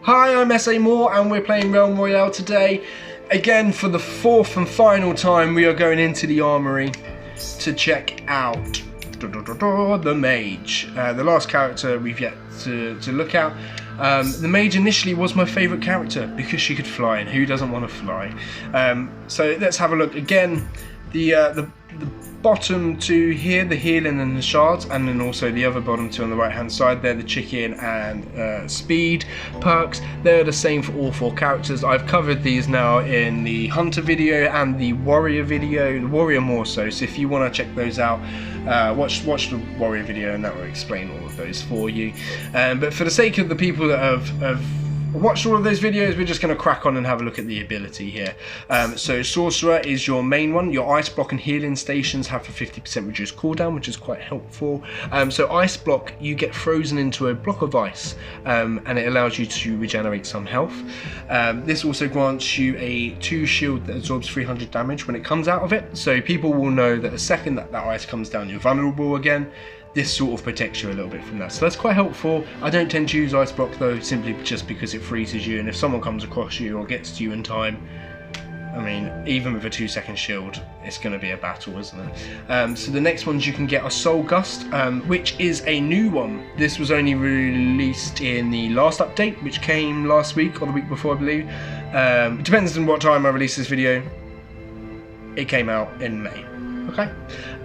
Hi, I'm SA Moore and we're playing Royale today. Again, for the fourth and final time, we are going into the armory to check out the Mage. The last character we've yet to look at. The Mage initially was my favourite character because she could fly, and who doesn't want to fly? So let's have a look again. The bottom two here, the healing and the shards, and then also the other bottom two on the right hand side, they're the chicken and speed perks. They're the same for all four characters. I've covered these now in the hunter video and the warrior video, the warrior more so if you want to check those out, watch the warrior video and that will explain all of those for you. But for the sake of the people that have watched all of those videos, we're just going to crack on and have a look at the ability here. So Sorcerer is your main one. Your Ice Block and Healing Stations have a 50% reduced cooldown, which is quite helpful. So Ice Block, you get frozen into a block of ice, and it allows you to regenerate some health. This also grants you a 2 shield that absorbs 300 damage when it comes out of it. So people will know that the second that ice comes down, you're vulnerable again. This sort of protects you a little bit from that, so that's quite helpful. I don't tend to use Ice Block though, simply just because it freezes you, and if someone comes across you or gets to you in time, I mean, even with a 2-second shield, it's going to be a battle, isn't it? So the next ones you can get are Soul Gust, which is a new one. This was only released in the last update, which came last week or the week before, I believe. It depends on what time I release this video. It came out in May. Okay.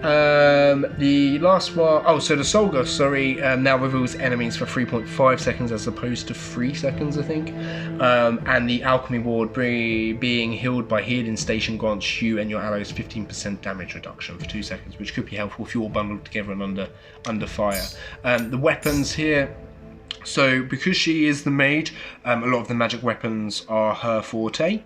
The last one, so the Soul Gust, now reveals enemies for 3.5 seconds as opposed to 3 seconds, I think. And the Alchemy Ward being healed by Healing Station grants you and your allies 15% damage reduction for 2 seconds, which could be helpful if you're all bundled together and under fire. The weapons here. So because she is the mage, a lot of the magic weapons are her forte.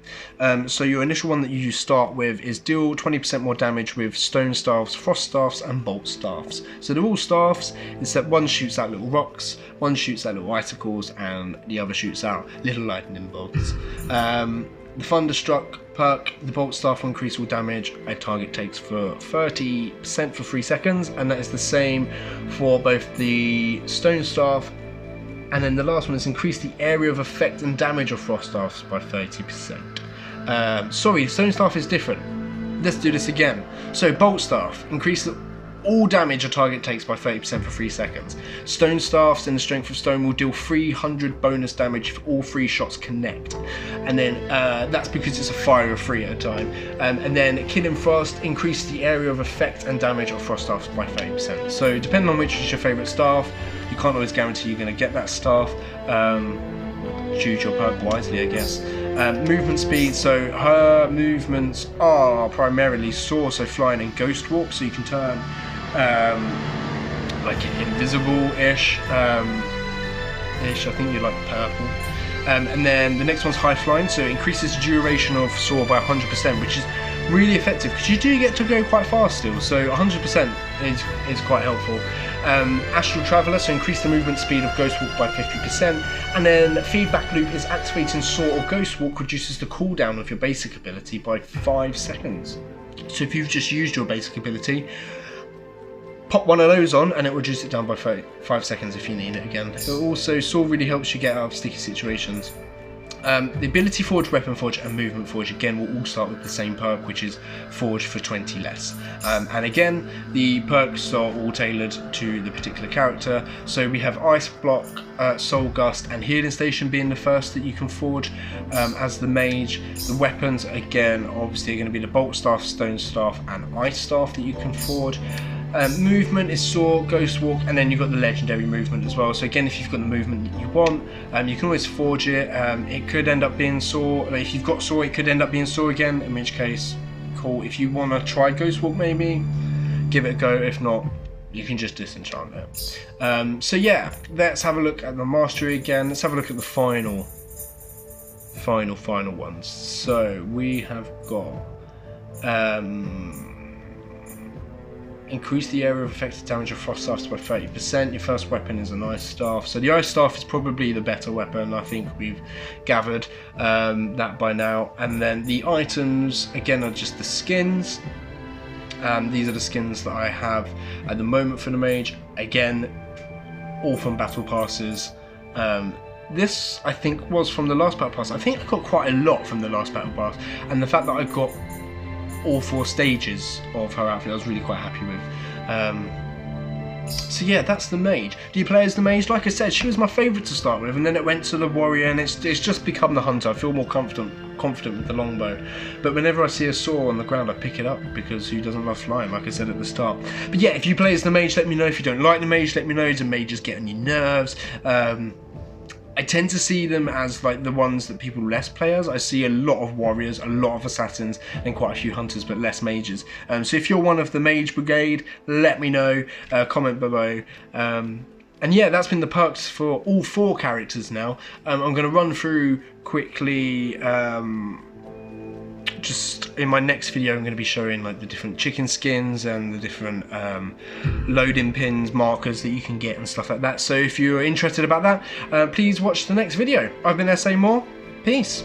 So your initial one that you start with is deal 20% more damage with stone staffs, frost staffs and bolt staffs. So they're all staffs, except one shoots out little rocks, one shoots out little icicles, and the other shoots out little lightning bolts. The Thunderstruck perk, the bolt staff will increase all damage a target takes for 30% for 3 seconds, and that is the same for both the stone staff. And then the last one is increase the area of effect and damage of frost staffs by 30%. Sorry, stone staff is different. Let's do this again. So bolt staff, increase all damage a target takes by 30% for 3 seconds. Stone staffs in the strength of stone will deal 300 bonus damage if all 3 shots connect. And then that's because it's a fire of 3 at a time. And then killing frost, increase the area of effect and damage of frost staffs by 30%. So depending on which is your favourite staff, you can't always guarantee you're going to get that staff. Choose your perk wisely, I guess. Movement speed, so her movements are primarily soar, so flying and ghost walk, so you can turn like invisible-ish. I think you like purple. And then the next one's high flying, so it increases the duration of soar by 100%, which is really effective because you do get to go quite fast still, so 100% is quite helpful. Astral Traveller, so increase the movement speed of Ghost Walk by 50%, and then Feedback Loop is activating Soar or Ghost Walk reduces the cooldown of your basic ability by 5 seconds. So if you've just used your basic ability, pop one of those on and it will reduce it down by 5 seconds if you need it again. Also, Soar really helps you get out of sticky situations. The Ability Forge, Weapon Forge and Movement Forge again will all start with the same perk, which is Forge for 20 less. And again, the perks are all tailored to the particular character. So we have Ice Block, Soul Gust and Healing Station being the first that you can forge as the mage. The weapons again obviously are going to be the Bolt Staff, Stone Staff and Ice Staff that you can forge. Movement is Soar, Ghost Walk, and then you've got the legendary movement as well. So again, if you've got the movement that you want, you can always forge it. It could end up being Soar. If you've got Soar, it could end up being Soar again, in which case, cool. If you want to try Ghost Walk, maybe give it a go. If not, you can just disenchant it. So yeah, let's have a look at the mastery again. Let's have a look at the final ones. So we have got increase the area of effective damage of frost staffs by 30%. Your first weapon is an ice staff, so the ice staff is probably the better weapon. I think we've gathered that by now. And then the items again are just the skins. These are the skins that I have at the moment for the mage. Again, all from battle passes. this I think was from the last battle pass. I think I got quite a lot from the last battle pass, and the fact that I got all 4 stages of her outfit I was really quite happy with. So yeah, that's the Mage. Do you play as the Mage? Like I said, she was my favourite to start with, and then it went to the Warrior, and it's just become the Hunter. I feel more confident with the longbow. But whenever I see a saw on the ground, I pick it up, because who doesn't love flying, like I said at the start. But yeah, if you play as the Mage, let me know. If you don't like the Mage, let me know. Do Mages get on your nerves? I tend to see them as like the ones that people less play as. I see a lot of warriors, a lot of assassins, and quite a few hunters, but less mages. So if you're one of the mage brigade, let me know, comment below. And yeah, that's been the perks for all 4 characters now. I'm going to run through quickly, just in my next video I'm going to be showing like the different chicken skins and the different loading pins, markers that you can get and stuff like that. So if you're interested about that, please watch the next video. I've been SA Moore. Peace.